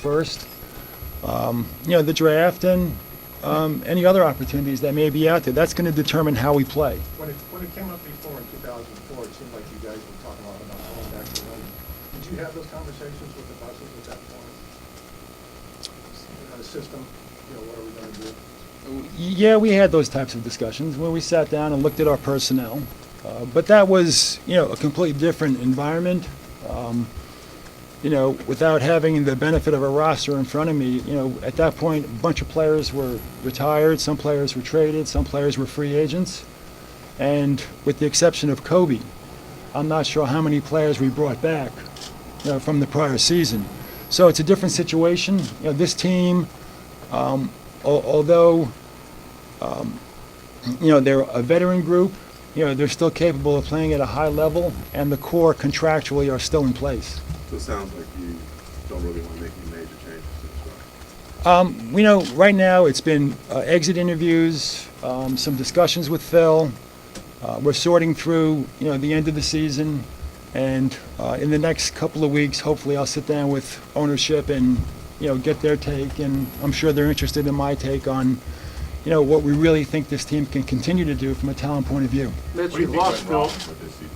first. The draft and any other opportunities that may be out there. That's going to determine how we play. When it came up before in 2004, it seemed like you guys were talking a lot about going back to London. Did you have those conversations with the buses at that point? The system, what are we going to do? Yeah, we had those types of discussions where we sat down and looked at our personnel. But that was, a completely different environment. Without having the benefit of a roster in front of me, at that point, a bunch of players were retired, some players were traded, some players were free agents. And with the exception of Kobe, I'm not sure how many players we brought back, from the prior season. So it's a different situation. This team, although, they're a veteran group, they're still capable of playing at a high level, and the core contractually are still in place. So it sounds like you don't really want to make any major changes to the squad. Right now it's been exit interviews, some discussions with Phil. We're sorting through, the end of the season, and in the next couple of weeks, hopefully I'll sit down with ownership and, get their take, and I'm sure they're interested in my take on, what we really think this team can continue to do from a talent point of view. Mitch, What do you you've think lost went wrong Phil. with this season?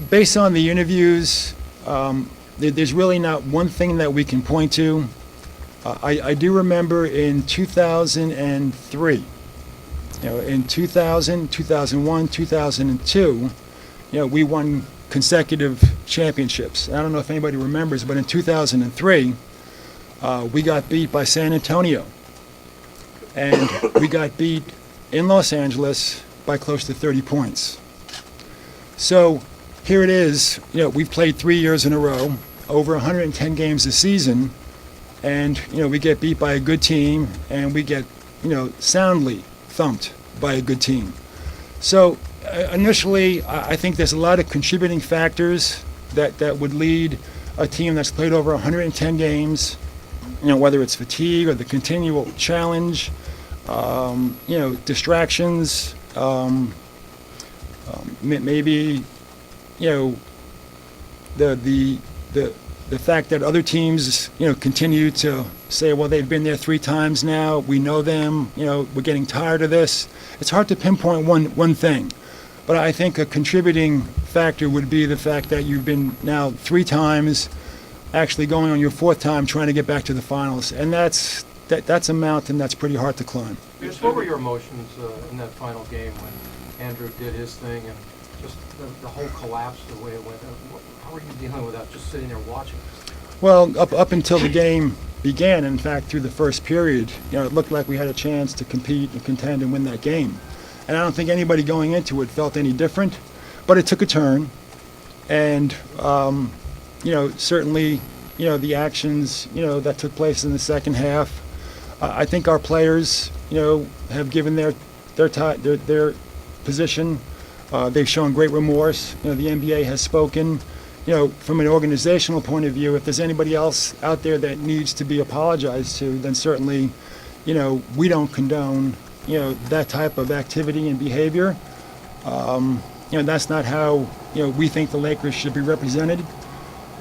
Based on the interviews, there's really not one thing that we can point to. I do remember in 2003, in 2000, 2001, 2002, we won consecutive championships. I don't know if anybody remembers, but in 2003, we got beat by San Antonio. And we got beat in Los Angeles by close to 30 points. So here it is, we've played 3 years in a row, over 110 games a season, and, we get beat by a good team, and we get, soundly thumped by a good team. So initially, I think there's a lot of contributing factors that would lead a team that's played over 110 games, whether it's fatigue or the continual challenge, distractions, maybe, the fact that other teams, continue to say, well, they've been there 3 times now, we know them, we're getting tired of this. It's hard to pinpoint one thing, but I think a contributing factor would be the fact that you've been now 3 times, actually going on your 4th time trying to get back to the finals, and that's a mountain that's pretty hard to climb. Mitch, what were your emotions in that final game when Andrew did his thing and just the whole collapse, the way it went? How were you dealing with that, just sitting there watching this? Well, up until the game began, in fact, through the first period, it looked like we had a chance to compete and contend and win that game. And I don't think anybody going into it felt any different, but it took a turn. And, certainly, the actions, that took place in the second half, I think our players, have given their position. They've shown great remorse. The NBA has spoken. From an organizational point of view, if there's anybody else out there that needs to be apologized to, then certainly, we don't condone, that type of activity and behavior. That's not how, we think the Lakers should be represented.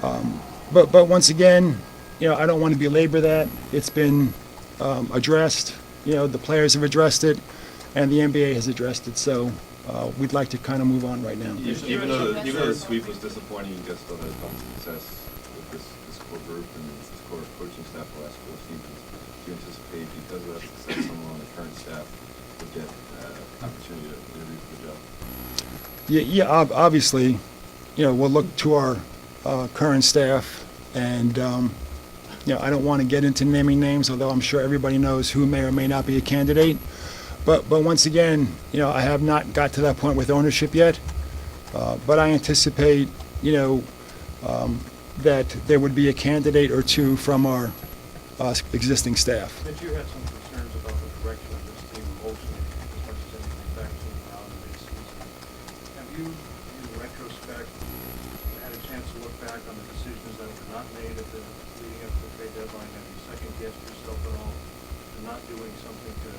But once again, I don't want to belabor that. It's been addressed. The players have addressed it, and the NBA has addressed it. So we'd like to kind of move on right now. Even though the sweep was disappointing, you guys still had some success with this core group and this core coaching staff the last 4 seasons. Do you anticipate, because of that success, someone on the current staff would get an opportunity to interview for the job? Yeah, obviously, we'll look to our current staff, and I don't want to get into naming names, although I'm sure everybody knows who may or may not be a candidate. But once again, I have not got to that point with ownership yet. But I anticipate, that there would be a candidate or 2 from our existing staff. Mitch, you had some concerns about the direction of this team emotionally, as much as anything back to now in the mid-season. Have you, in retrospect, had a chance to look back on the decisions that were not made at the leading up to the trade deadline? Have you second-guessed yourself at all in not doing something to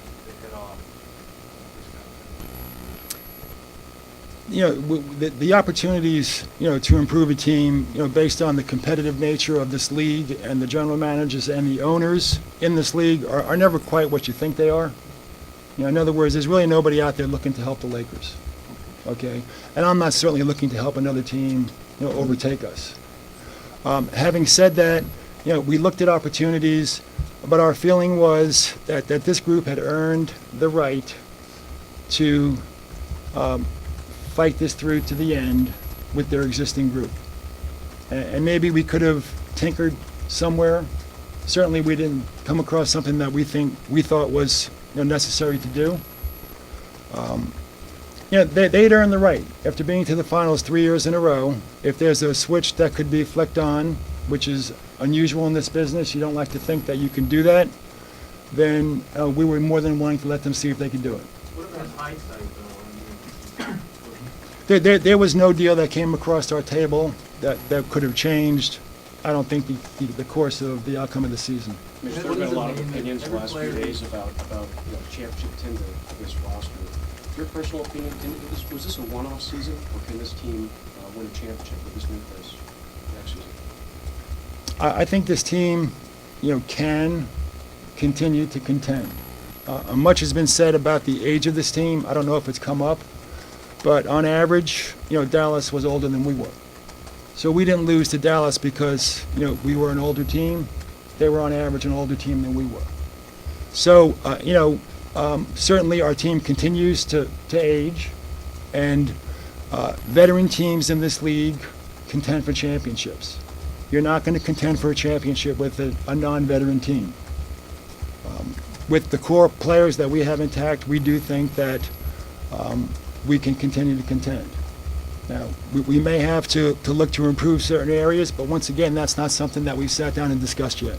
head off this kind of thing? The opportunities, to improve a team, based on the competitive nature of this league and the general managers and the owners in this league are never quite what you think they are. In other words, there's really nobody out there looking to help the Lakers. Okay? And I'm not certainly looking to help another team, overtake us. Having said that, we looked at opportunities, but our feeling was that this group had earned the right to fight this through to the end with their existing group. And maybe we could have tinkered somewhere. Certainly we didn't come across something that we thought was necessary to do. They'd earned the right. After being to the finals 3 years in a row, if there's a switch that could be flicked on, which is unusual in this business, you don't like to think that you can do that, then we were more than willing to let them see if they could do it. What about hindsight, though? There was no deal that came across our table that could have changed, I don't think, the course of the outcome of the season. Mitch, there have been a lot of opinions the last few days about championship contender of this roster. Your personal opinion, was this a one-off season, or can this team win a championship with this nucleus next season? I think this team, can continue to contend. Much has been said about the age of this team. I don't know if it's come up, but on average, Dallas was older than we were. So we didn't lose to Dallas because, we were an older team. They were on average an older team than we were. So, certainly our team continues to age, and veteran teams in this league contend for championships. You're not going to contend for a championship with a non-veteran team. With the core players that we have intact, we do think that we can continue to contend. Now, we may have to look to improve certain areas, but once again, that's not something that we've sat down and discussed yet.